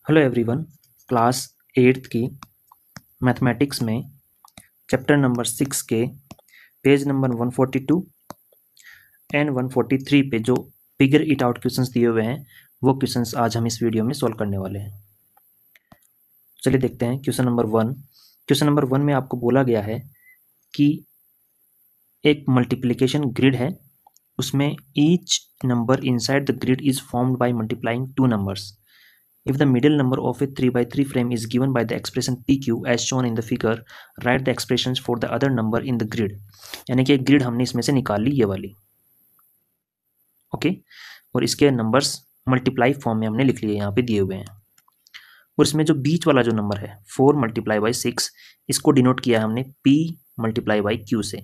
Hello everyone. Class 8th की mathematics में chapter number 6 के पेज नंबर 142 एंड 143 पे जो फिगर इट आउट क्वेश्चंस दिए हुए हैं वो क्वेश्चंस आज हम इस वीडियो में सॉल्व करने वाले हैं। चलिए देखते हैं क्वेश्चन नंबर 1। क्वेश्चन नंबर 1 में आपको बोला गया है कि एक मल्टीप्लिकेशन ग्रिड है, उसमें each number inside the grid is formed by multiplying two numbers. If the middle number of a 3x3 frame is given by the expression PQ as shown in the figure, write the expressions for the other number in the grid. यानी कि एक grid हमने इसमें से निकाल ली, ये वाली, okay. और इसके नंबर्स मल्टीप्लाई फॉर्म में हमने लिख लिए, यहाँ पे दिए हुए हैं। और इसमें जो बीच वाला जो नंबर है 4 मल्टीप्लाई बाई 6, इसको डिनोट किया है हमने P मल्टीप्लाई बाई Q से।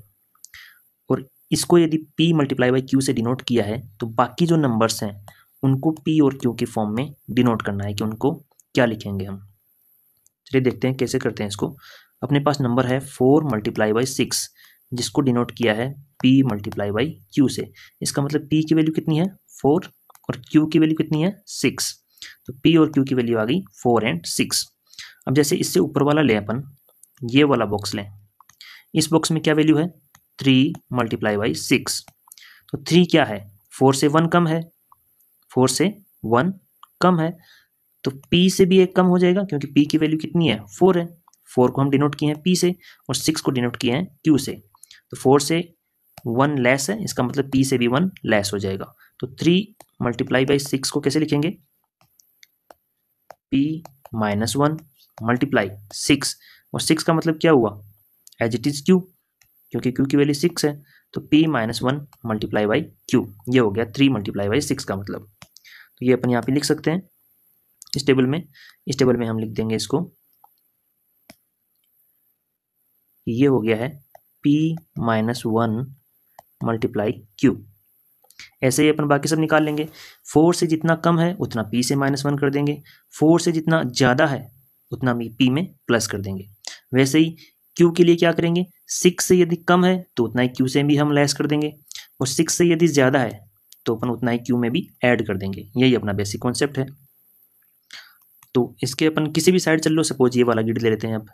और इसको यदि P मल्टीप्लाई बाई Q से डिनोट किया है तो बाकी जो नंबर्स हैं उनको P और Q के फॉर्म में डिनोट करना है कि उनको क्या लिखेंगे हम। चलिए देखते हैं कैसे करते हैं इसको। अपने पास नंबर है 4 मल्टीप्लाई बाई 6, जिसको डिनोट किया है P मल्टीप्लाई बाई Q से। इसका मतलब P की वैल्यू कितनी है 4 और Q की वैल्यू कितनी है 6। तो P और Q की वैल्यू आ गई 4 और 6। अब जैसे इससे ऊपर वाला लें अपन, ये वाला बॉक्स लें, इस बॉक्स में क्या वैल्यू है 3 मल्टीप्लाई बाई 6। तो 3 क्या है 4 से 1 कम है, 4 से 1 कम है, तो P से भी एक कम हो जाएगा क्योंकि P की वैल्यू कितनी है 4 है। 4 को हम डिनोट किए हैं P से और 6 को डिनोट किए हैं Q से। तो 4 से 1 लेस है, इसका मतलब P से भी 1 लेस हो जाएगा। तो 3 मल्टीप्लाई बाई 6 को कैसे लिखेंगे, P माइनस 1 मल्टीप्लाई 6, और 6 का मतलब क्या हुआ एज इट इज Q, क्योंकि Q की वैल्यू 6 है। तो P minus 1 multiply by Q, ये हो गया 3 मल्टीप्लाई बाई 6 का मतलब। तो ये अपन यहाँ पे लिख सकते हैं इस टेबल में। इस टेबल में हम लिख देंगे इसको, ये हो गया है P माइनस 1 मल्टीप्लाई Q। ऐसे ही अपन बाकी सब निकाल लेंगे। 4 से जितना कम है उतना P से माइनस 1 कर देंगे, 4 से जितना ज़्यादा है उतना P में प्लस कर देंगे। वैसे ही Q के लिए क्या करेंगे, 6 से यदि कम है तो उतना ही Q से भी हम लेस कर देंगे, और 6 से यदि ज़्यादा है तो अपन उतना ही Q में भी ऐड कर देंगे। यही अपना बेसिक कॉन्सेप्ट है। तो इसके अपन किसी भी साइड चल लो, सपोज ये वाला ग्रिड ले लेते हैं। अब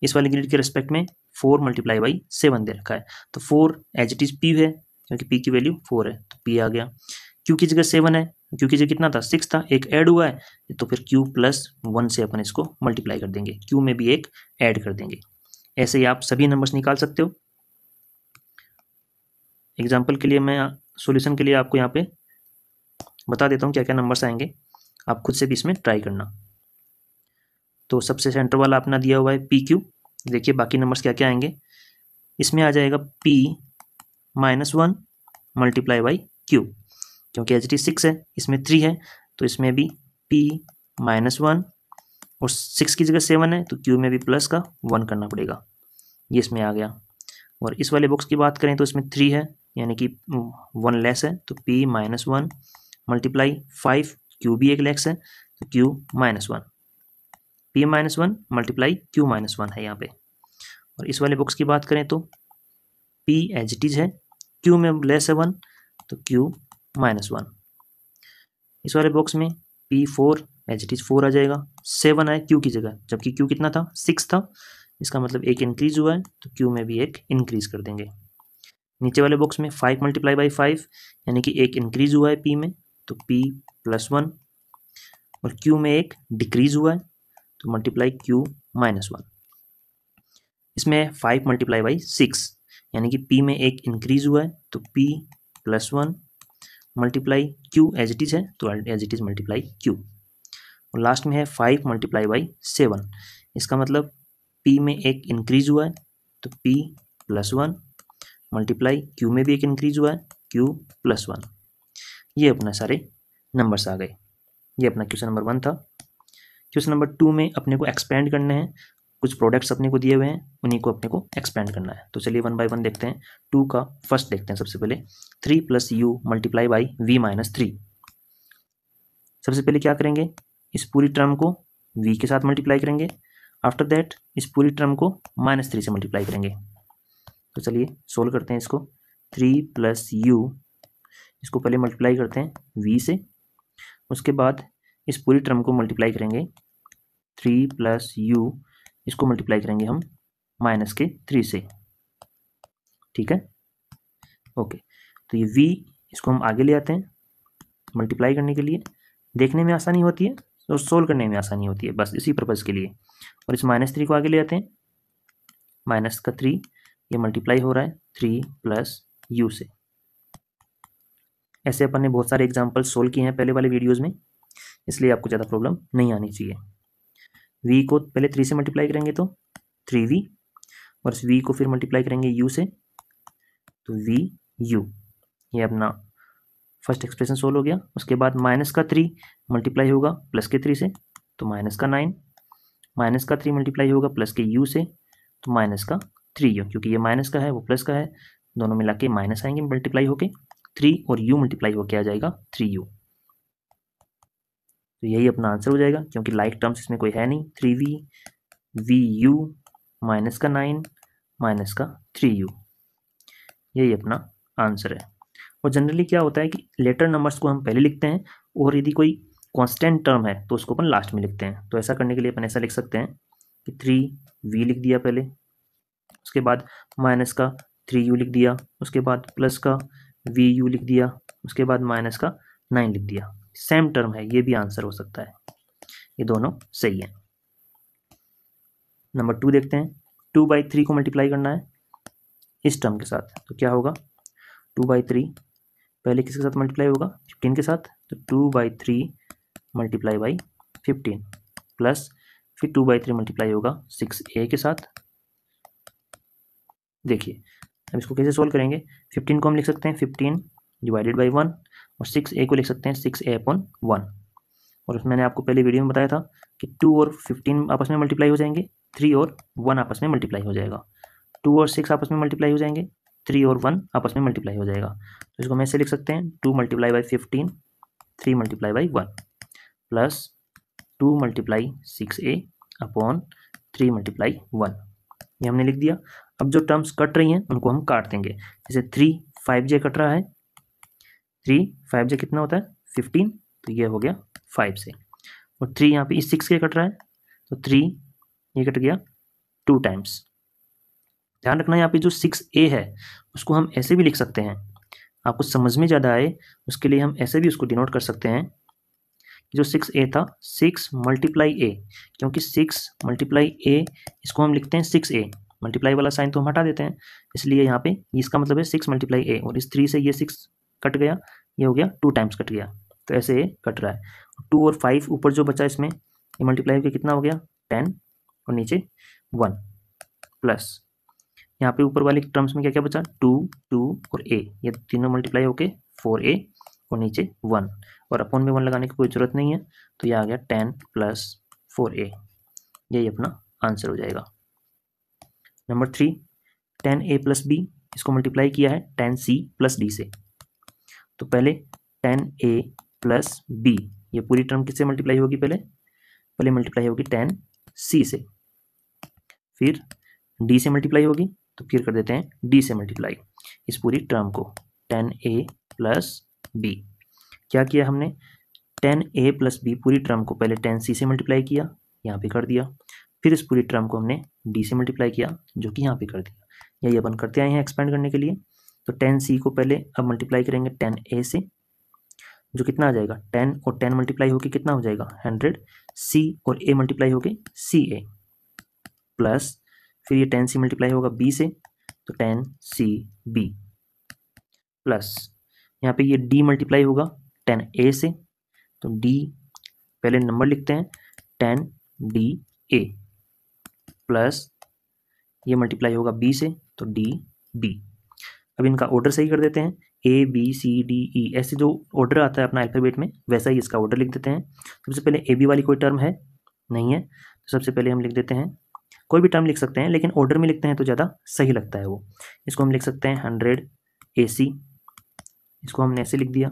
इस वाले ग्रिड के रिस्पेक्ट में 4 मल्टीप्लाई बाई 7 दे रखा है, तो 4 एज इट इज P है क्योंकि P की वैल्यू 4 है, तो P आ गया। Q की जगह 7 है, Q की जगह कितना था 6 था, एक ऐड हुआ है, तो फिर Q प्लस 1 से अपन इसको मल्टीप्लाई कर देंगे, Q में भी एक ऐड कर देंगे। ऐसे ही आप सभी नंबर्स निकाल सकते हो। एग्जाम्पल के लिए मैं सोल्यूशन के लिए आपको यहाँ पे बता देता हूँ क्या क्या नंबर्स आएंगे, आप खुद से भी इसमें ट्राई करना। तो सबसे सेंटर वाला अपना दिया हुआ है PQ। देखिए बाकी नंबर्स क्या क्या आएंगे, इसमें आ जाएगा P minus 1 multiply by Q, क्योंकि एच डी 6 है, इसमें 3 है, तो इसमें भी P माइनस 1, और 6 की जगह 7 है तो Q में भी प्लस का 1 करना पड़ेगा, ये इसमें आ गया। और इस वाले बॉक्स की बात करें तो इसमें 3 है, यानी कि 1 लेस है, तो P माइनस 1 मल्टीप्लाई 5, Q भी एक लेस है तो Q minus 1, P minus 1 multiply Q minus 1 है यहाँ पे। और इस वाले बॉक्स की बात करें तो P एज इट इज है, Q में लेस है 1 तो Q माइनस 1। इस वाले बॉक्स में P4 एज इट इज 4 आ जाएगा, 7 आए Q की जगह, जबकि Q कितना था 6 था, इसका मतलब एक इंक्रीज हुआ है तो Q में भी एक इंक्रीज कर देंगे। नीचे वाले बॉक्स में 5 मल्टीप्लाई बाई 5, यानी कि एक इंक्रीज हुआ है P में, तो P प्लस 1, और Q में एक डिक्रीज हुआ है तो मल्टीप्लाई Q माइनस 1। इसमें 5 मल्टीप्लाई बाई 6, यानी कि P में एक इंक्रीज हुआ है तो P plus 1 multiply Q as it is है तो as it is multiply Q। और लास्ट में है 5 मल्टीप्लाई बाई 7, इसका मतलब P में एक इंक्रीज हुआ है तो P प्लस 1 मल्टीप्लाई Q में भी एक इंक्रीज हुआ है Q प्लस 1। ये अपना सारे नंबर्स आ गए। ये अपना क्वेश्चन नंबर 1 था। क्वेश्चन नंबर 2 में अपने को एक्सपेंड करने हैं, कुछ प्रोडक्ट्स अपने को दिए हुए हैं, उन्हीं को अपने को एक्सपेंड करना है। तो चलिए 1 बाय 1 देखते हैं। 2 का फर्स्ट देखते हैं सबसे पहले, 3 plus you multiply by v minus 3। सबसे पहले क्या करेंगे, इस पूरी टर्म को v के साथ मल्टीप्लाई करेंगे, आफ्टर दैट इस पूरी टर्म को -3 से मल्टीप्लाई करेंगे। तो चलिए सोल्व करते हैं इसको। 3 प्लस यू, इसको पहले मल्टीप्लाई करते हैं v से, उसके बाद इस पूरी टर्म को मल्टीप्लाई करेंगे 3 प्लस यू, इसको मल्टीप्लाई करेंगे हम -3 से। ठीक है, ओके। तो ये v इसको हम आगे ले आते हैं मल्टीप्लाई करने के लिए, देखने में आसानी होती है और सोल्व करने में आसानी होती है, बस इसी पर्पज़ के लिए। और इस -3 को आगे ले आते हैं, -3 ये मल्टीप्लाई हो रहा है 3 प्लस यू से। ऐसे अपन ने बहुत सारे एग्जाम्पल सोल्व किए हैं पहले वाले वीडियोज़ में, इसलिए आपको ज़्यादा प्रॉब्लम नहीं आनी चाहिए। v को पहले 3 से मल्टीप्लाई करेंगे तो 3v, और इस v को फिर मल्टीप्लाई करेंगे u से, तो v u, ये अपना फर्स्ट एक्सप्रेशन सोल्व हो गया। उसके बाद -3 मल्टीप्लाई होगा +3 से, तो -9, -3 मल्टीप्लाई होगा +u से, तो -3u, क्योंकि ये माइनस का है वो प्लस का है, दोनों मिला के माइनस आएंगे मल्टीप्लाई होके, 3 और u मल्टीप्लाई होके आ जाएगा 3u। तो यही अपना आंसर हो जाएगा, क्योंकि लाइक टर्म्स इसमें कोई है नहीं। 3v vu -9 -3u, यही अपना आंसर है। और जनरली क्या होता है कि लेटर नंबर्स को हम पहले लिखते हैं, और यदि कोई कांस्टेंट टर्म है तो उसको अपन लास्ट में लिखते हैं। तो ऐसा करने के लिए अपन ऐसा लिख सकते हैं कि 3v लिख दिया पहले, उसके बाद -3u लिख दिया, उसके बाद +vu लिख दिया, उसके बाद -9 लिख दिया। सेम टर्म है, ये भी आंसर हो सकता है, ये दोनों सही है। नंबर 2 देखते हैं। 2/3 को मल्टीप्लाई करना है इस टर्म के साथ, तो क्या होगा 2/3 पहले किसके साथ मल्टीप्लाई होगा 15 के साथ, तो 2/3 मल्टीप्लाई बाई 15 प्लस फिर 2/3 मल्टीप्लाई होगा 6a के साथ। देखिए अब इसको कैसे सोल्व करेंगे, 15 को हम लिख सकते हैं 15 डिवाइडेड बाई 1, और 6a को लिख सकते हैं 6a/1। और उसमें मैंने आपको पहले वीडियो में बताया था कि 2 और 15 आपस में मल्टीप्लाई हो जाएंगे, 3 और 1 आपस में मल्टीप्लाई हो जाएगा, 2 और 6 आपस में मल्टीप्लाई हो जाएंगे, 3 और 1 आपस में मल्टीप्लाई हो जाएगा। तो इसको हम ऐसे लिख सकते हैं 2 multiply by 15, 3 multiply by 1 plus 2 multiply 6a/3 multiply 1, ये हमने लिख दिया। अब जो टर्म्स कट रही हैं उनको हम काट देंगे, जैसे 3 5j कट रहा है, 3 5j कितना होता है 15, तो ये हो गया 5 से, और 3 यहाँ पे 6 के कट रहा है, तो 3 ये कट गया 2 टाइम्स। ध्यान रखना यहाँ पे जो 6a है उसको हम ऐसे भी लिख सकते हैं, आपको समझ में ज़्यादा आए उसके लिए हम ऐसे भी उसको डिनोट कर सकते हैं। जो 6a था 6 मल्टीप्लाई a, क्योंकि 6 मल्टीप्लाई a इसको हम लिखते हैं 6a, मल्टीप्लाई वाला साइन तो हम हटा देते हैं, इसलिए यहाँ पे इसका मतलब है 6 मल्टीप्लाई a, और इस 3 से ये 6 कट गया, ये हो गया 2 टाइम्स कट गया, तो ऐसे ये कट रहा है। 2 और 5 ऊपर जो बचा इसमें ये मल्टीप्लाई होकर कितना हो गया 10, और नीचे 1 प्लस यहाँ पे ऊपर वाले टर्म्स में क्या क्या बचा 2 2 और a, ये तीनों मल्टीप्लाई होके 4a, और नीचे 1, और अपॉन में 1 लगाने की कोई जरूरत नहीं है, तो यह आ गया 10 प्लस 4a, यही अपना आंसर हो जाएगा। नंबर 3 10a प्लस b, इसको मल्टीप्लाई किया है 10c प्लस d से, तो पहले 10a प्लस b, ये पूरी टर्म किससे मल्टीप्लाई होगी, पहले मल्टीप्लाई होगी 10c से, फिर d से मल्टीप्लाई होगी, तो फिर कर देते हैं d से मल्टीप्लाई इस पूरी टर्म को, 10a प्लस b। क्या किया हमने 10a प्लस b पूरी टर्म को पहले 10c से मल्टीप्लाई किया, यहाँ पे कर दिया, फिर इस पूरी टर्म को हमने d से मल्टीप्लाई किया, जो कि यहाँ पे कर दिया। यही अपन करते आए हैं एक्सपेंड करने के लिए। तो 10c को पहले अब मल्टीप्लाई करेंगे 10a से, जो कितना आ जाएगा 10 और 10 मल्टीप्लाई होके कितना हो जाएगा 100, c और a मल्टीप्लाई होके ca, प्लस फिर ये 10c मल्टीप्लाई होगा b से, तो 10cb, प्लस यहाँ पे ये d मल्टीप्लाई होगा 10a से, तो d पहले नंबर लिखते हैं 10da, प्लस ये मल्टीप्लाई होगा b से, तो db। अब इनका ऑर्डर सही कर देते हैं, a b c d e, ऐसे जो ऑर्डर आता है अपना अल्फाबेट में वैसा ही इसका ऑर्डर लिख देते हैं। सबसे पहले ए बी वाली कोई टर्म है नहीं है, तो सबसे पहले हम लिख देते हैं, कोई भी टर्म लिख सकते हैं लेकिन ऑर्डर में लिखते हैं तो ज़्यादा सही लगता है वो। इसको हम लिख सकते हैं 100 AC, इसको हमने ऐसे लिख दिया।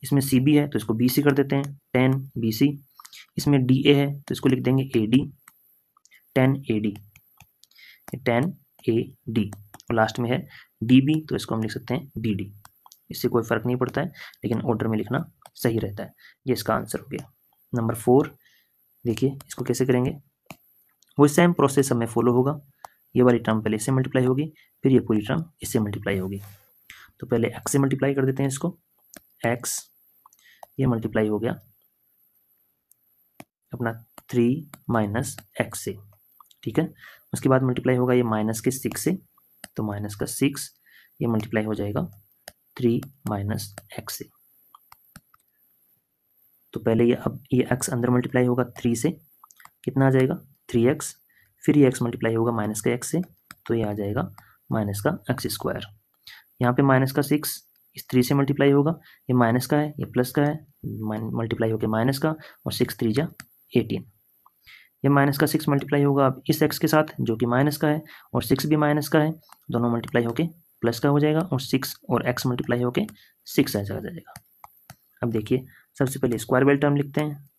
इसमें CB है तो इसको BC कर देते हैं 10 BC। इसमें DA है तो इसको लिख देंगे AD 10 AD 10 AD, और लास्ट में है DB तो इसको हम लिख सकते हैं DD। इससे कोई फ़र्क नहीं पड़ता है, लेकिन ऑर्डर में लिखना सही रहता है। ये इसका आंसर हो गया। नंबर 4 देखिए इसको कैसे करेंगे, वो सेम प्रोसेस हमें फॉलो होगा। ये वाली टर्म पहले इससे मल्टीप्लाई होगी, फिर ये पूरी टर्म इससे मल्टीप्लाई होगी। तो पहले x से मल्टीप्लाई कर देते हैं इसको, x ये मल्टीप्लाई हो गया अपना 3 माइनस x से, ठीक है। उसके बाद मल्टीप्लाई होगा ये माइनस के 6 से, तो माइनस का 6 ये मल्टीप्लाई हो जाएगा 3 माइनस x से। तो पहले ये अब ये x अंदर मल्टीप्लाई होगा 3 से, कितना आ जाएगा 3x, फिर ये x मल्टीप्लाई होगा माइनस का x से, तो ये आ जाएगा माइनस का x स्क्वायर। यहाँ पे माइनस का 6 इस 3 से मल्टीप्लाई होगा, ये माइनस का है ये प्लस का है, मल्टीप्लाई होकर माइनस का, और 6 3 जा 18। ये माइनस का 6 मल्टीप्लाई होगा अब इस x के साथ जो कि माइनस का है, और 6 भी माइनस का है, दोनों मल्टीप्लाई होके प्लस का हो जाएगा, और 6 और x मल्टीप्लाई होके 6 आ जाएगा। अब देखिए सबसे पहले स्क्वायर वाली टर्म लिखते हैं,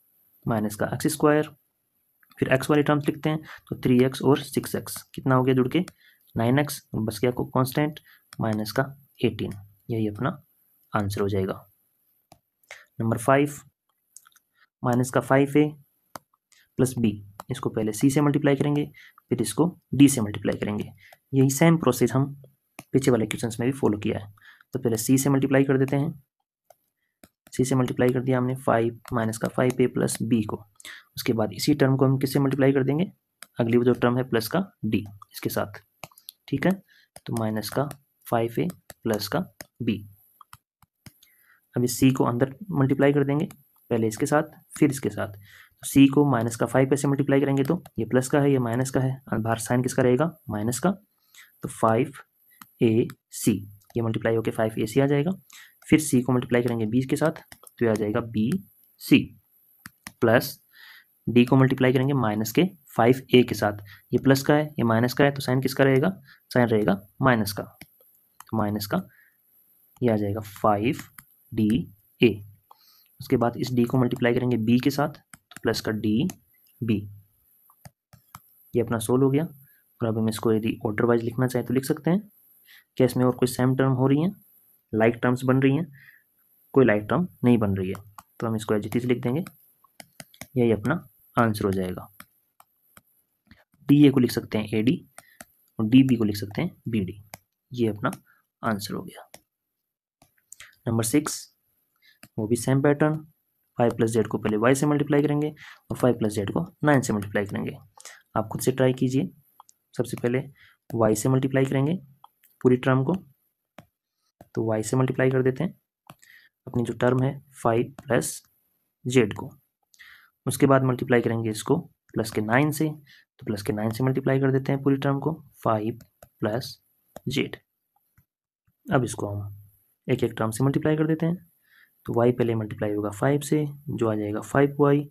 माइनस का x स्क्वायर, फिर x वाली टर्म्स लिखते हैं, तो 3x और 6x कितना हो गया जुड़ के 9x, बस क्या को कांस्टेंट माइनस का 18, यही अपना आंसर हो जाएगा। नंबर 5 माइनस का 5a प्लस b, इसको पहले c से मल्टीप्लाई करेंगे, फिर इसको d से मल्टीप्लाई करेंगे। यही सेम प्रोसेस हम पीछे वाले क्वेश्चंस में भी फॉलो किया है। तो पहले c से मल्टीप्लाई कर देते हैं, c से मल्टीप्लाई कर दिया हमने 5 माइनस का 5a प्लस b को। उसके बाद इसी टर्म को हम किससे मल्टीप्लाई कर देंगे, अगली वो जो टर्म है प्लस का d इसके साथ, ठीक है। तो माइनस का 5a प्लस का b, अब इस c को अंदर मल्टीप्लाई कर देंगे, पहले इसके साथ फिर इसके साथ। तो c को माइनस का 5 से मल्टीप्लाई करेंगे तो ये प्लस का है ये माइनस का है, बाहर साइन किसका रहेगा माइनस का, तो 5ac ये मल्टीप्लाई होकर 5ac आ जाएगा। फिर c को मल्टीप्लाई करेंगे b के साथ, तो ये आ जाएगा bc, प्लस d को मल्टीप्लाई करेंगे माइनस के 5a के साथ, ये प्लस का है ये माइनस का है, तो साइन किसका रहेगा, साइन रहेगा माइनस का, तो माइनस का ये आ जाएगा 5da। उसके बाद इस d को मल्टीप्लाई करेंगे b के साथ, तो प्लस का db, ये अपना सोल्व हो गया। और अब हम इसको यदि ऑर्डर वाइज लिखना चाहें तो लिख सकते हैं। क्या इसमें और कोई सेम टर्म हो रही हैं, लाइक टर्म्स बन रही हैं, कोई लाइक टर्म नहीं बन रही है, तो हम इसको एज इट इज लिख देंगे, यही अपना आंसर हो जाएगा। डी ए को लिख सकते हैं AD और DB को लिख सकते हैं BD, ये अपना आंसर हो गया। नंबर 6 वो भी सेम पैटर्न, 5 प्लस जेड को पहले y से मल्टीप्लाई करेंगे और 5 प्लस जेड को 9 से मल्टीप्लाई करेंगे। आप खुद से ट्राई कीजिए। सबसे पहले y से मल्टीप्लाई करेंगे पूरी टर्म को, तो y से मल्टीप्लाई कर देते हैं अपनी जो टर्म है 5 प्लस जेड को। उसके बाद मल्टीप्लाई करेंगे इसको प्लस के 9 से, तो प्लस के 9 से मल्टीप्लाई कर देते हैं पूरी टर्म को 5 प्लस जेड। अब इसको हम एक एक टर्म से मल्टीप्लाई कर देते हैं, तो y पहले मल्टीप्लाई होगा 5 से, जो आ जाएगा 5y,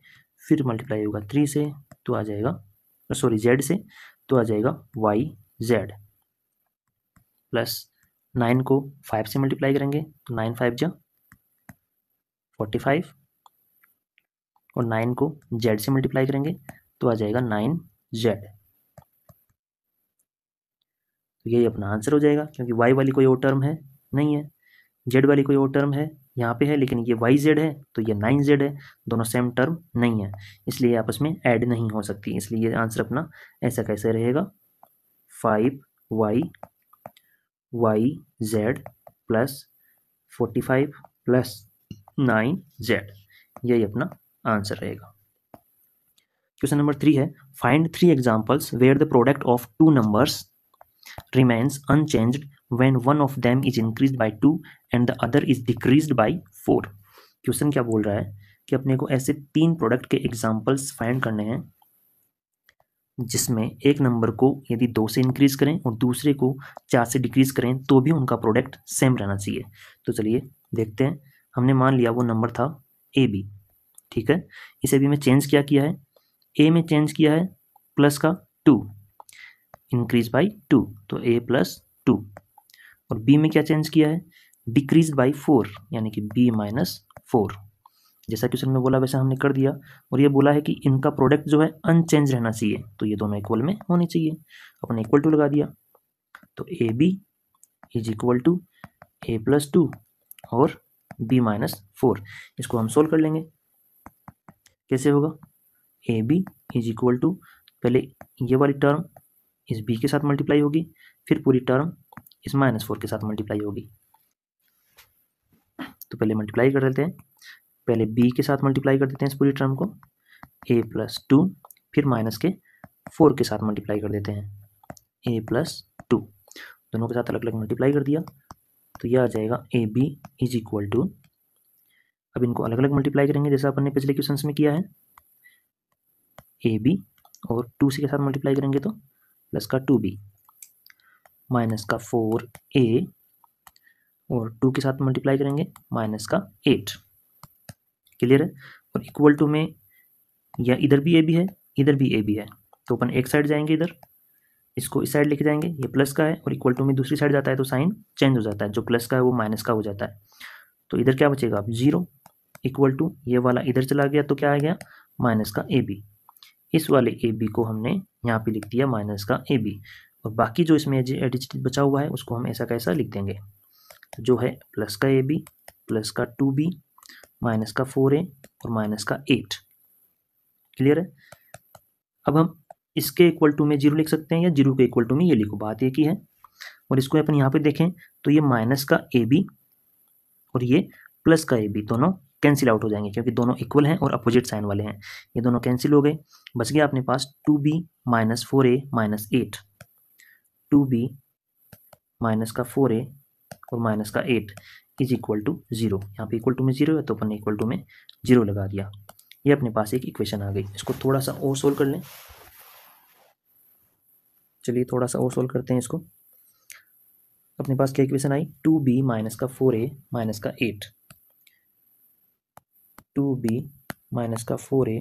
फिर मल्टीप्लाई होगा 3 से, तो आ जाएगा सॉरी z से, तो आ जाएगा yz, प्लस 9 को 5 से मल्टीप्लाई करेंगे, तो 9 5 जा 45, और 9 को z से मल्टीप्लाई करेंगे तो आ जाएगा 9z। तो यही अपना आंसर हो जाएगा, क्योंकि y वाली कोई और टर्म है नहीं है, z वाली कोई और टर्म है यहाँ पे है, लेकिन ये yz है तो ये 9z है, दोनों सेम टर्म नहीं है, इसलिए आपस में ऐड नहीं हो सकती, इसलिए ये आंसर अपना ऐसा कैसे रहेगा 5y yz plus 45 plus 9z, यही अपना आंसर रहेगा। क्वेश्चन नंबर 3 है, find 3 examples where the product of two numbers remains unchanged when one of them is increased by 2 and the other is decreased by 4। Question क्या बोल रहा है कि अपने को ऐसे 3 प्रोडक्ट के एग्जांपल्स फाइंड करने हैं जिसमें एक नंबर को यदि 2 से इंक्रीज करें और दूसरे को 4 से डिक्रीज करें तो भी उनका प्रोडक्ट सेम रहना चाहिए। तो चलिए देखते हैं। हमने मान लिया वो नंबर था AB, ठीक है। इसे भी मैं चेंज क्या किया है, A में चेंज किया है प्लस का 2 इंक्रीज बाई 2, तो A प्लस 2, और B में क्या चेंज किया है डिक्रीज बाई 4 यानी कि B माइनस 4। जैसा क्वेश्चन में बोला वैसा हमने कर दिया, और ये बोला है कि इनका प्रोडक्ट जो है अनचेंज रहना चाहिए, तो ये दोनों इक्वल में होने चाहिए, अपने इक्वल टू लगा दिया, तो AB is equal to A plus 2 और B माइनस 4। इसको हम सोल्व कर लेंगे, कैसे होगा, A B is equal to, पहले ये वाली टर्म इस बी के साथ मल्टीप्लाई होगी, फिर पूरी टर्म इस -4 के साथ मल्टीप्लाई होगी। तो पहले मल्टीप्लाई कर देते हैं, पहले बी के साथ मल्टीप्लाई कर देते हैं इस पूरी टर्म को, a+2, फिर -4 के साथ मल्टीप्लाई कर देते हैं, a+2, दोनों के साथ अलग अलग मल्टीप्लाई कर दिया, तो यह आ जाएगा A B is equal to, अब इनको अलग अलग मल्टीप्लाई करेंगे जैसा अपन ने पिछले क्वेश्चन में किया है, ए बी और 2 के साथ मल्टीप्लाई करेंगे तो प्लस का 2b, माइनस का 4a और 2 के साथ मल्टीप्लाई करेंगे माइनस का 8। क्लियर है। और इक्वल टू में या इधर भी ए बी है, इधर भी ए बी है, तो अपन एक साइड जाएंगे, इधर इसको इस साइड लेके जाएंगे, ये प्लस का है, और इक्वल टू में दूसरी साइड जाता है तो साइन चेंज हो जाता है, जो प्लस का है वो माइनस का हो जाता है। तो इधर क्या बचेगा अब 0, इक्वल टू ये वाला इधर चला गया तो क्या आ गया माइनस का ए बी, इस वाले ए बी को हमने यहाँ पे लिख दिया माइनस का ए बी, और बाकी जो इसमें एडिशन बचा हुआ है उसको हम ऐसा कैसा लिख देंगे, तो जो है प्लस का ए बी प्लस का 2b माइनस का 4a और माइनस का 8। क्लियर है। अब हम इसके इक्वल टू में 0 लिख सकते हैं या 0 के इक्वल टू में ये लिखो, बात एक ही है। और इसको अपन यहाँ पे देखें तो ये माइनस का ए बी और ये प्लस का ए बी दोनों कैंसिल आउट हो जाएंगे, क्योंकि दोनों इक्वल हैं और अपोजिट साइन वाले हैं, ये दोनों कैंसिल हो गए। बच गया अपने पास 2b minus 4a minus 8, 2b minus का 4a और माइनस का 8 इज इक्वल टू 0। यहाँ पे इक्वल टू में 0 है तो अपन ने इक्वल टू में 0 लगा दिया, ये अपने पास एक इक्वेशन आ गई। इसको थोड़ा सा और सोल्व कर लें, चलिए थोड़ा सा और सोल्व करते हैं इसको। अपने पास क्या इक्वेशन आई, 2b माइनस का 4a माइनस का 8, 2b माइनस का 4a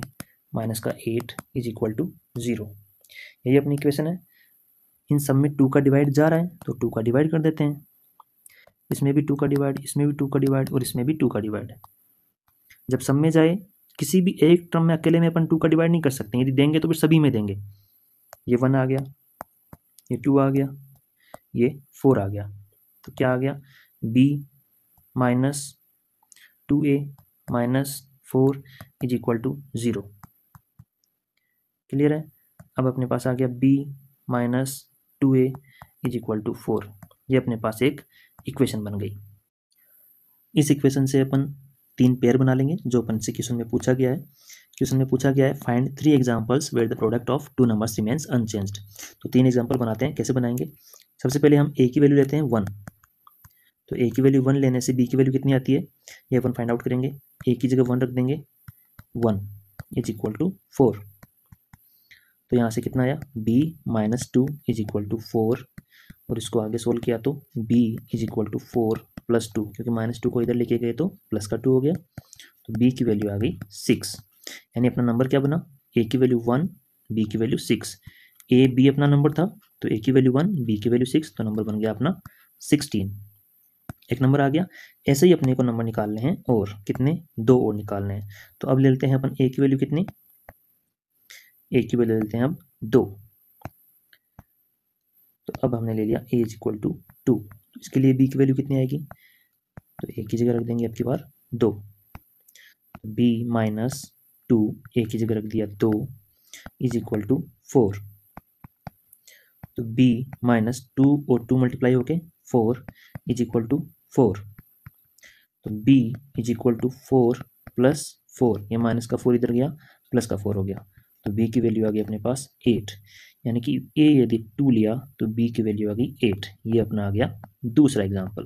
माइनस का 8 इज इक्वल टू 0। यही अपनी इक्वेशन है। इन सब में 2 का डिवाइड जा रहा है तो 2 का डिवाइड कर देते हैं, इसमें भी 2 का डिवाइड, इसमें भी 2 का डिवाइड और इसमें भी 2 का डिवाइड। जब सब में जाए किसी भी एक टर्म में अकेले में अपन 2 का डिवाइड नहीं कर सकते, यदि देंगे तो फिर सभी में देंगे। ये 1 आ गया, ये 2 आ गया, ये 4 आ गया, तो क्या आ गया b minus 2a minus 4 is equal to 0। Clear है। अब अपने पास आ गया b minus 2a is equal to 4, ये अपने पास एक इक्वेशन बन गई। इस इक्वेशन से अपन 3 पेयर बना लेंगे जो अपन से क्वेश्चन में पूछा गया है। क्वेश्चन में पूछा गया है find 3 examples where the product of 2 numbers remains unchanged. तो 3 एग्जांपल बनाते हैं, कैसे बनाएंगे। सबसे पहले हम a की वैल्यू लेते हैं 1, तो a की वैल्यू 1 लेने से b की वैल्यू कितनी आती है ये अपन फाइंड आउट करेंगे। a की जगह 1 रख देंगे, 1 इज इक्वल टू 4, तो यहाँ से कितना आया b minus 2 is equal to 4, और इसको आगे सोल्व किया तो b is equal to 4 plus 2, क्योंकि -2 को इधर लेके गए तो प्लस का 2 हो गया, तो b की वैल्यू आ गई 6। यानी अपना नंबर क्या बना, a की वैल्यू 1 b की वैल्यू 6। a b अपना नंबर था तो a की वैल्यू 1 b की वैल्यू 6, तो नंबर बन गया अपना 16। एक नंबर आ गया। ऐसे ही अपने को नंबर निकालने हैं और कितने, 2 और निकालने हैं। तो अब ले लेते हैं अपन a की वैल्यू कितनी, a की वैल्यू लेते हैं अब 2, तो अब हमने ले लिया a इज इक्वल टू 2, तो इसके लिए b की वैल्यू कितनी आएगी, तो a की जगह रख देंगे अब की बार 2, b माइनस 2 a की जगह रख दिया 2 इज इक्वल टू 4, तो b माइनस 2 और 2 मल्टीप्लाई होके 4 इज इक्वल टू 4, तो b is equal to 4 plus 4, ये माइनस का 4 इधर गया प्लस का 4 हो गया, तो b की वैल्यू आ गई अपने पास 8। यानी कि a यदि 2 लिया तो b की वैल्यू आ गई 8। ये अपना आ गया दूसरा एग्जाम्पल।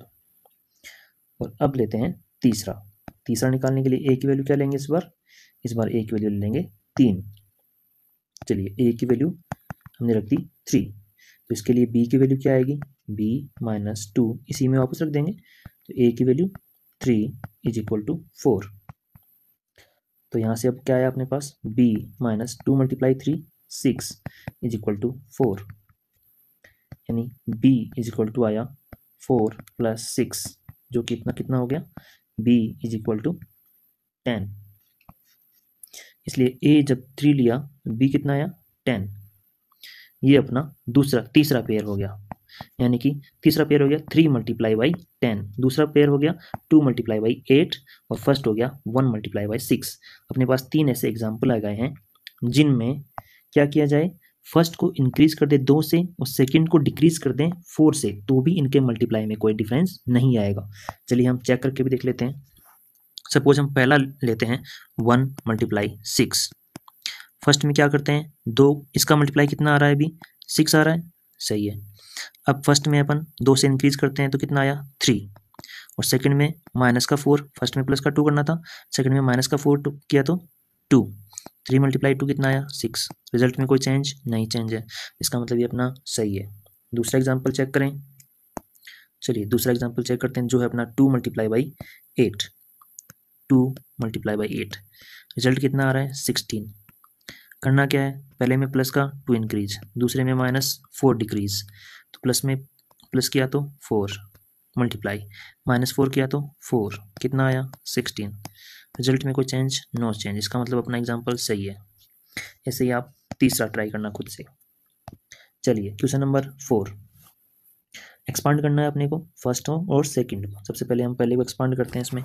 और अब लेते हैं तीसरा निकालने के लिए a की वैल्यू क्या लेंगे इस बार a की वैल्यू ले लेंगे 3। चलिए a की वैल्यू हमने रख दी 3, तो इसके लिए b की वैल्यू क्या आएगी, b माइनस 2 इसी में वापस रख देंगे, तो a की वैल्यू 3 इज इक्वल टू 4। तो यहाँ से अब क्या आया अपने पास, b minus 2 multiply 3 6 is equal to 4, यानी b इज इक्वल टू आया 4 प्लस 6, जो कि कितना हो गया, b इज इक्वल टू 10। इसलिए a जब 3 लिया b कितना आया 10। ये अपना तीसरा पेयर हो गया, यानी कि तीसरा पेयर हो गया 3 मल्टीप्लाई बाई 10, दूसरा पेयर हो गया 2 मल्टीप्लाई बाई 8 और फर्स्ट हो गया 1 मल्टीप्लाई बाई 6। अपने पास 3 ऐसे एग्जाम्पल आ गए हैं जिनमें क्या किया जाए, फर्स्ट को इंक्रीज कर दे 2 से और सेकंड को डिक्रीज कर दें 4 से, तो भी इनके मल्टीप्लाई में कोई डिफरेंस नहीं आएगा। चलिए हम चेक करके भी देख लेते हैं। सपोज हम पहला लेते हैं 1 मल्टीप्लाई 6। फर्स्ट में क्या करते हैं, 2, इसका मल्टीप्लाई कितना आ रहा है अभी, 6 आ रहा है, सही है। अब फर्स्ट में अपन 2 से इंक्रीज करते हैं तो कितना आया, 3, और सेकंड में माइनस का 4, फर्स्ट में प्लस का 2 करना था, सेकंड में माइनस का 4 किया तो 2, 3 मल्टीप्लाई 2 कितना आया, 6। रिजल्ट में कोई चेंज नहीं, चेंज है, इसका मतलब ये अपना सही है। दूसरा एग्जाम्पल चेक करें। चलिए दूसरा एग्जाम्पल चेक करते हैं, जो है अपना 2 multiply by 8, 2 multiply by 8, result कितना आ रहा है, 16। करना क्या है, पहले में प्लस का 2 इंक्रीज, दूसरे में माइनस 4 डिक्रीज, तो प्लस में प्लस किया तो 4 मल्टीप्लाई, -4 किया तो 4, कितना आया, 16। रिजल्ट में कोई चेंज, नो चेंज, इसका मतलब अपना एग्जाम्पल सही है। ऐसे ही आप तीसरा ट्राई करना खुद से। चलिए क्वेश्चन नंबर 4, एक्सपांड करना है अपने को फर्स्ट और सेकंड को। सबसे पहले हम पहले को एक्सपांड करते हैं। इसमें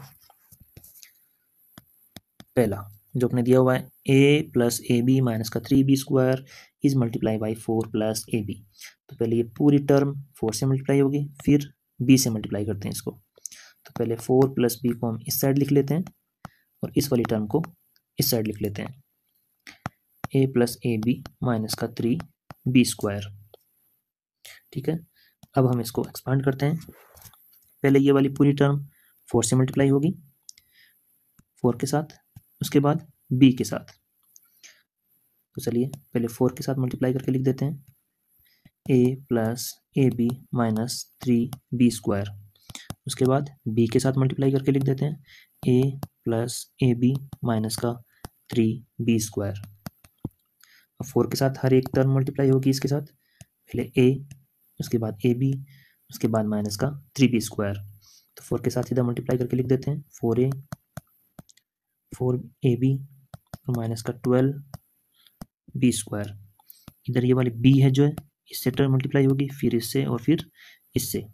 पहला जो अपने दिया हुआ है, a plus A B minus का 3b square is multiply by 4 plus A B. तो पहले ये पूरी टर्म 4 से मल्टीप्लाई होगी, फिर b से मल्टीप्लाई करते हैं इसको। तो पहले 4 प्लस बी को हम इस साइड लिख लेते हैं और इस वाली टर्म को इस साइड लिख लेते हैं, a plus A B minus का 3b स्क्वायर। ठीक है, अब हम इसको एक्सपांड करते हैं। पहले ये वाली पूरी टर्म 4 से मल्टीप्लाई होगी, 4 के साथ, उसके बाद b के साथ। तो चलिए पहले 4 के साथ मल्टीप्लाई करके लिख देते हैं, a plus A B minus 3b square. उसके बाद b के साथ मल्टीप्लाई करके लिख देते हैं, a plus A B minus का 3b स्क्वायर। अब 4 के साथ हर एक टर्म मल्टीप्लाई होगी इसके साथ, पहले a, उसके बाद ए बी, उसके बाद माइनस का 3b स्क्वायर। तो 4 के साथ सीधा मल्टीप्लाई करके लिख देते हैं, 4ab और माइनस का 12b स्क्वायर। इधर ये वाली b है जो है, इससे टर्म मल्टीप्लाई होगी, फिर इससे और फिर इससे।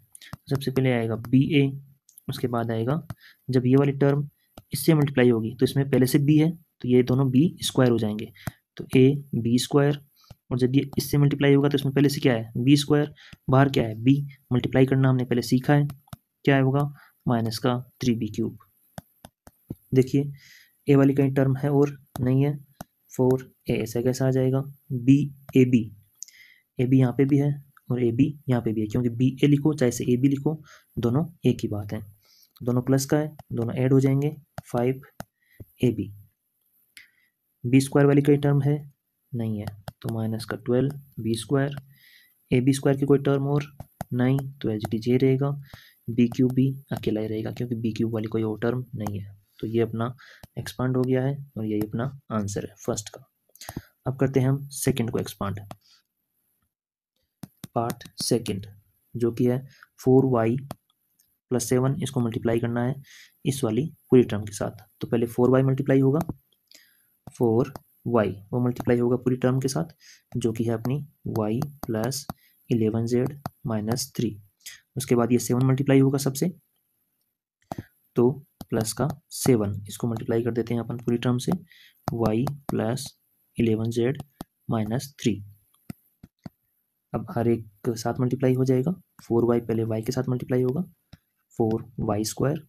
सबसे पहले आएगा ba, उसके बाद आएगा, जब ये वाली टर्म इससे मल्टीप्लाई होगी तो इसमें पहले से b है तो ये दोनों b स्क्वायर हो जाएंगे, तो a b स्क्वायर। और जब ये इससे मल्टीप्लाई होगा तो इसमें पहले से क्या है, b स्क्वायर, बाहर क्या है b, मल्टीप्लाई करना हमने पहले सीखा है, क्या होगा, माइनस का 3b क्यूब। देखिए ए वाली कहीं टर्म है और नहीं है, 4a ऐसा कैसा आ जाएगा, b a b यहाँ पे भी है और a b यहाँ पे भी है, क्योंकि b a लिखो चाहे से a b लिखो दोनों एक ही बात है। दोनों प्लस का है, दोनों ऐड हो जाएंगे, 5ab। b स्क्वायर वाली कोई टर्म है नहीं है, तो माइनस का 12b स्क्वायर। ए बी स्क्वायर की कोई टर्म और नहीं, तो एच डी जे रहेगा, बी क्यूब भी अकेला ही रहेगा क्योंकि बी क्यूब वाली कोई और टर्म नहीं है। तो ये अपना एक्सपांड हो गया है और यही अपना आंसर है फर्स्ट का। अब करते हैं हम सेकंड को एक्सपांड। पार्ट सेकंड जो कि है 4y प्लस 7, इसको मल्टीप्लाई करना है इस वाली पूरी टर्म के साथ। तो पहले 4y मल्टीप्लाई होगा, 4y वो मल्टीप्लाई होगा पूरी टर्म के साथ जो कि है अपनी y प्लस 11z माइनस 3। उसके बाद ये 7 मल्टीप्लाई होगा सबसे, तो प्लस का 7, इसको मल्टीप्लाई कर देते हैं अपन पूरी टर्म से, y प्लस 11z माइनस 3। अब हर एक के साथ मल्टीप्लाई हो जाएगा, 4y पहले y के साथ मल्टीप्लाई होगा, 4y स्क्वायर,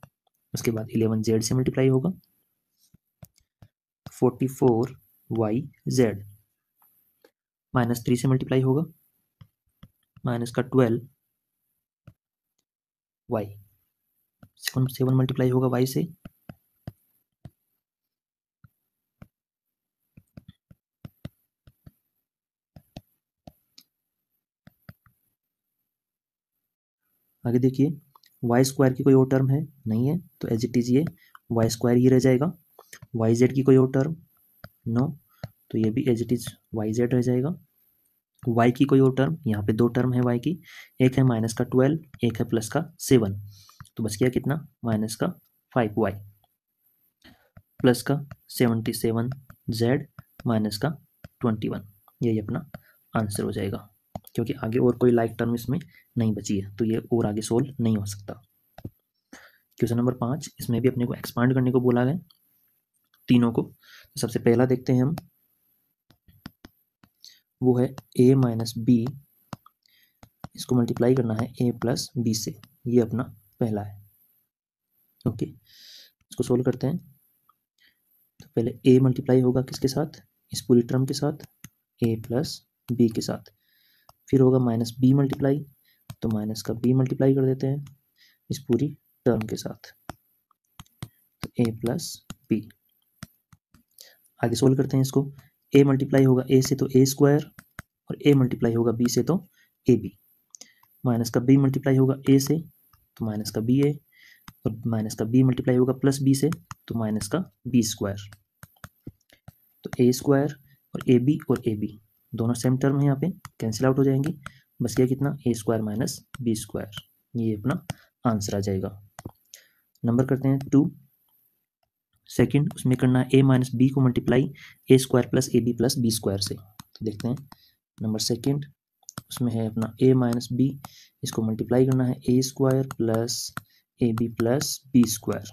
उसके बाद 11z से मल्टीप्लाई होगा, 44yz माइनस 3 से मल्टीप्लाई होगा, माइनस का 12y, 7 मल्टीप्लाई होगा y से, आगे देखिए वाई स्क्वायर की कोई और टर्म है नहीं है, तो एज इट इज ये वाई स्क्वायर ही रह जाएगा। वाई जेड की कोई और टर्म नो, तो ये भी as it is Y Z रह जाएगा। वाई की कोई और टर्म, यहाँ पे 2 टर्म है वाई की, एक है माइनस का 12, एक है प्लस का 7, तो बच गया कितना, माइनस का 5y प्लस का 77z माइनस का 21। यही अपना आंसर हो जाएगा, क्योंकि आगे और कोई लाइक टर्म इसमें नहीं बची है, तो ये और आगे सोल्व नहीं हो सकता। क्वेश्चन नंबर 5, इसमें भी अपने को एक्सपांड करने को बोला है तीनों को। तो सबसे पहला देखते हैं हम, वो है a माइनस बी, इसको मल्टीप्लाई करना है a प्लस बी से, ये अपना पहला है। ओके, इसको सोल्व करते हैं। तो पहले a मल्टीप्लाई होगा किसके साथ, इस पूरी टर्म के साथ, a प्लस बी के साथ, फिर होगा माइनस बी मल्टीप्लाई, तो माइनस का b मल्टीप्लाई कर देते हैं इस पूरी टर्म के साथ, तो a प्लस बी। आगे सोल्व करते हैं इसको, a मल्टीप्लाई होगा a से तो a स्क्वायर, और a मल्टीप्लाई होगा b से तो ए बी, माइनस का b मल्टीप्लाई होगा a से तो माइनस का बी ए, और माइनस का b मल्टीप्लाई होगा प्लस b से तो माइनस का बी स्क्वायर, तो a स्क्वायर और ए बी और ए बी दोनों सेम टर्म है, यहाँ पे कैंसिल आउट हो जाएंगे, बस गया कितना a square minus B square, ये अपना आंसर आ जाएगा। नंबर करते हैं 2, सेकंड, उसमें करना है a माइनस बी को multiply a square plus A B plus B square से। तो देखते हैं नंबर सेकंड, उसमें है अपना a माइनस बी, इसको मल्टीप्लाई करना है a square plus A B plus B square,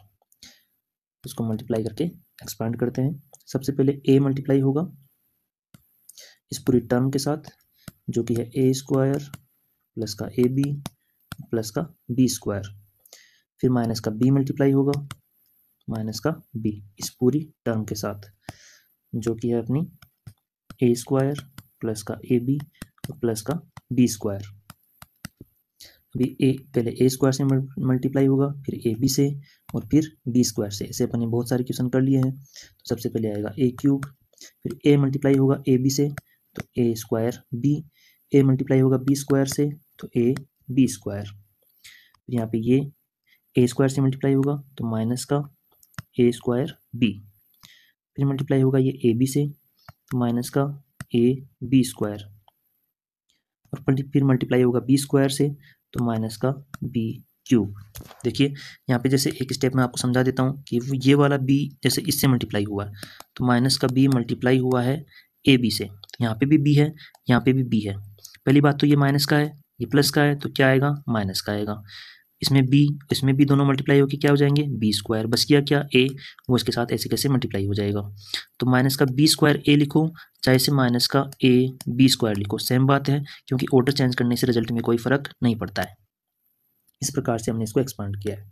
इसको मल्टीप्लाई करके एक्सपांड करते हैं। सबसे पहले a मल्टीप्लाई होगा इस पूरी टर्म के साथ जो कि है a स्क्वायर प्लस का ए बी प्लस का बी स्क्वायर, फिर माइनस का b मल्टीप्लाई होगा माइनस का b इस पूरी टर्म के साथ जो कि है अपनी a स्क्वायर प्लस का ए बी प्लस का बी स्क्वायर। अभी पहले a स्क्वायर से मल्टीप्लाई होगा, फिर ए बी से और फिर बी स्क्वायर से, ऐसे अपने बहुत सारे क्वेश्चन कर लिए हैं। तो सबसे पहले आएगा a क्यूब, फिर a मल्टीप्लाई होगा ए बी से तो a square b, a multiply होगा b स्क्वायर से तो a बी स्क्वायर, फिर यहाँ पे ये a स्क्वायर से मल्टीप्लाई होगा तो माइनस का a स्क्वायर b, फिर मल्टीप्लाई होगा ये ए बी से तो माइनस का ए बी स्क्वायर, और फिर मल्टीप्लाई होगा बी स्क्वायर से तो माइनस का बी क्यूब। देखिए यहाँ पे जैसे एक स्टेप में आपको समझा देता हूँ कि ये वाला b जैसे इससे मल्टीप्लाई हुआ है तो माइनस का b मल्टीप्लाई हुआ है ए बी से, तो यहाँ पे भी b है, यहाँ पे भी b है। पहली बात तो ये माइनस का है, ये प्लस का है, तो क्या आएगा माइनस का आएगा। इसमें भी दोनों मल्टीप्लाई होकर क्या हो जाएंगे बी स्क्वायर, बस किया क्या a, वो इसके साथ ऐसे कैसे मल्टीप्लाई हो जाएगा। तो माइनस का बी स्क्वायर ए लिखो चाहे से माइनस का ए बी स्क्वायर लिखो, सेम बात है, क्योंकि ऑर्डर चेंज करने से रिजल्ट में कोई फर्क नहीं पड़ता है। इस प्रकार से हमने इसको एक्सपांड किया है।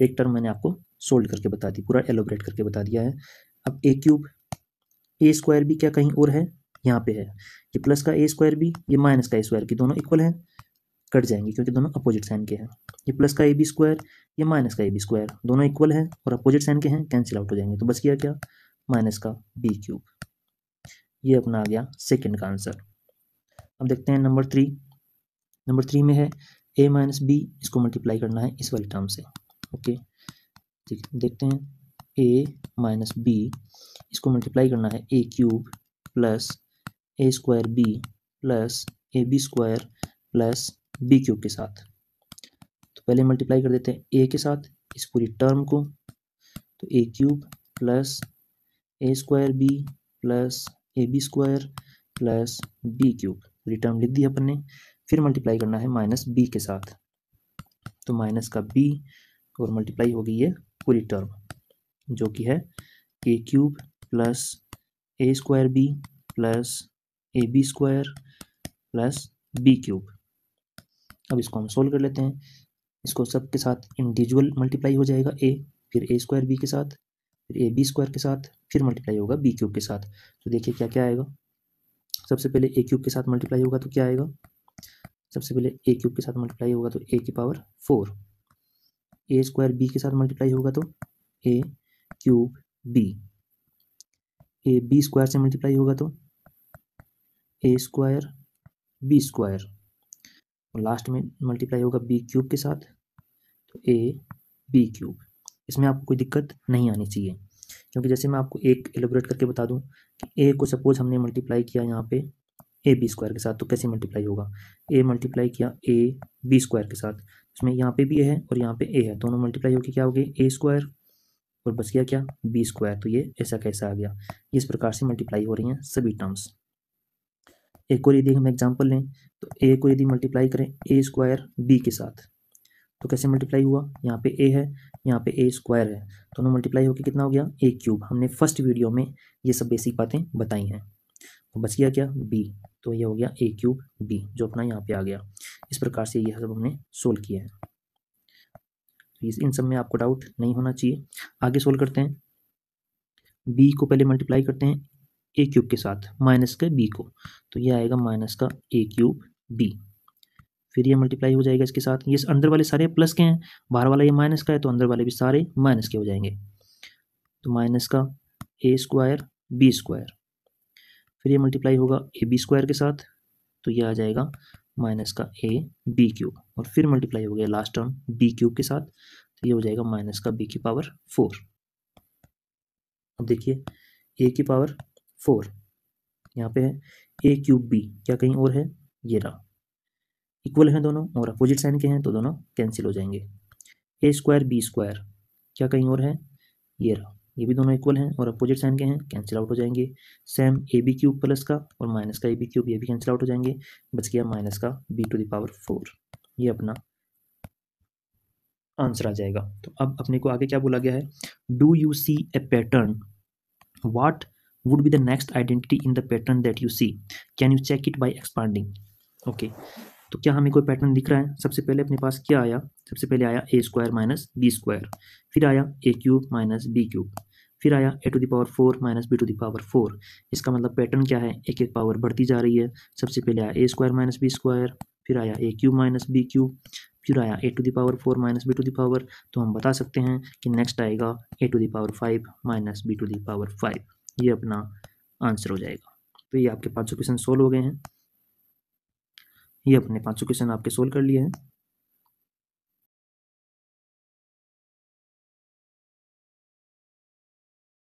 एक टर्म मैंने आपको सोल्व करके बता दी, पूरा एलोबरेट करके बता दिया है। अब ए क्यूब, ए स्क्वायर भी क्या कहीं और है, यहाँ पे है, ये प्लस का ए स्क्वायर भी, ये माइनस का ए स्क्वायर की दोनों इक्वल हैं, कट जाएंगे क्योंकि दोनों अपोजिट साइन के हैं। ये प्लस का ए बी स्क्वायर, ये माइनस का ए बी स्क्वायर, दोनों इक्वल हैं और अपोजिट साइन के हैं, कैंसिल आउट हो जाएंगे, तो बस किया क्या माइनस का बी क्यूब। ये अपना आ गया सेकंड का आंसर। अब देखते हैं नंबर 3। नंबर 3 में है a माइनस बी, इसको मल्टीप्लाई करना है इस वाली टर्म से। ओके, ठीक, देखते हैं a माइनस बी, इसको मल्टीप्लाई करना है a cube plus A square B plus A B square plus B cube के साथ। तो पहले मल्टीप्लाई कर देते हैं a के साथ इस पूरी टर्म को, तो a cube plus A square B plus A B square plus B cube, पूरी टर्म लिख दी अपन ने। फिर मल्टीप्लाई करना है माइनस बी के साथ, तो माइनस का बी और मल्टीप्लाई होगी ये पूरी टर्म जो कि है A cube plus A square B plus A B square plus B cube. अब इसको हम सोल्व कर लेते हैं, इसको सब के साथ इंडिविजुअल मल्टीप्लाई हो जाएगा a, फिर ए स्क्वायर बी के साथ, फिर ए बी स्क्वायर के साथ, फिर मल्टीप्लाई होगा बी क्यूब के साथ। तो देखिए क्या क्या आएगा, सबसे पहले ए क्यूब के साथ मल्टीप्लाई होगा तो क्या आएगा, सबसे पहले ए क्यूब के साथ मल्टीप्लाई होगा तो ए की पावर 4, ए स्क्वायर बी के साथ मल्टीप्लाई होगा तो A cube B, A B square से मल्टीप्लाई होगा तो ए स्क्वायर बी स्क्वायर, और लास्ट में मल्टीप्लाई होगा बी क्यूब के साथ तो ए बी क्यूब। इसमें आपको कोई दिक्कत नहीं आनी चाहिए, क्योंकि जैसे मैं आपको एक एलोबरेट करके बता दूं कि ए को सपोज हमने मल्टीप्लाई किया यहाँ पे ए बी स्क्वायर के साथ, तो कैसे मल्टीप्लाई होगा, ए मल्टीप्लाई किया ए बी स्क्वायर के साथ, उसमें यहाँ पे भी ए है और यहाँ पे ए है, दोनों मल्टीप्लाई होकर क्या हो गए ए स्क्वायर और बच गया क्या बी स्क्वायर, तो ये ऐसा कैसा आ गया। इस प्रकार से मल्टीप्लाई हो रही हैं सभी टर्म्स। एक और यदि हम एग्जाम्पल लें तो ए को यदि मल्टीप्लाई करें ए स्क्वायर बी के साथ तो कैसे मल्टीप्लाई हुआ, यहाँ पे ए है यहाँ पे ए स्क्वायर है, दोनों मल्टीप्लाई होकर कितना हो गया ए क्यूब। हमने फर्स्ट वीडियो में ये सब बेसिक बातें बताई हैं, तो बच गया क्या बी, तो ये हो गया a क्यूब b जो अपना यहाँ पे आ गया। इस प्रकार से यह सब हमने सोल्व किया है। इन सब में आपको डाउट नहीं होना चाहिए। आगे सोल्व करते हैं। b को पहले मल्टीप्लाई करते हैं a क्यूब के साथ माइनस के b को, तो ये आएगा माइनस का a क्यूब b। फिर ये मल्टीप्लाई हो जाएगा इसके साथ, ये अंदर वाले सारे प्लस के हैं, बाहर वाला ये माइनस का है, तो अंदर वाले भी सारे माइनस के हो जाएंगे। तो माइनस का a स्क्वायर b स्क्वायर, फिर ये मल्टीप्लाई होगा ए बी स्क्वायर के साथ, तो ये आ जाएगा माइनस का a b क्यूब, और फिर मल्टीप्लाई हो गया लास्ट टर्म b क्यूब के साथ, तो ये हो जाएगा माइनस का b की पावर 4। अब देखिए a की पावर 4 यहाँ पे है, a क्यूब b क्या कहीं और है, ये रहा, इक्वल है दोनों और अपोजिट साइन के हैं तो दोनों कैंसिल हो जाएंगे। a स्क्वायर b स्क्वायर क्या कहीं और है, ये रहा, ये भी दोनों इक्वल हैं और अपोजिट साइन के हैं, कैंसिल आउट हो जाएंगे। Same A B cube plus का और माइनस का ए बी क्यूब, ये भी कैंसिल आउट हो जाएंगे, बच गया माइनस का b टू द पावर 4। ये अपना आंसर आ जाएगा। तो अब अपने को आगे क्या बोला गया है, do you see a pattern, what would be the next identity in the pattern that you see, can you check it by expanding. Okay, तो क्या हमें कोई पैटर्न दिख रहा है। सबसे पहले अपने पास क्या आया, सबसे पहले आया A square minus B square, फिर आया A cube minus B cube, फिर आया A to the power 4 minus B to the power 4। इसका मतलब पैटर्न क्या है, एक एक पावर बढ़ती जा रही है। सबसे पहले आया A square minus B square, फिर आया A cube minus B cube, फिर आया A to the power 4 minus B to the power, तो हम बता सकते हैं कि नेक्स्ट आएगा A to the power 5 minus B to the power 5। ये अपना आंसर हो जाएगा। तो ये आपके 500 क्वेश्चन सोल्व हो गए हैं। ये अपने 500 क्वेश्चन आपके सोल्व कर लिए हैं।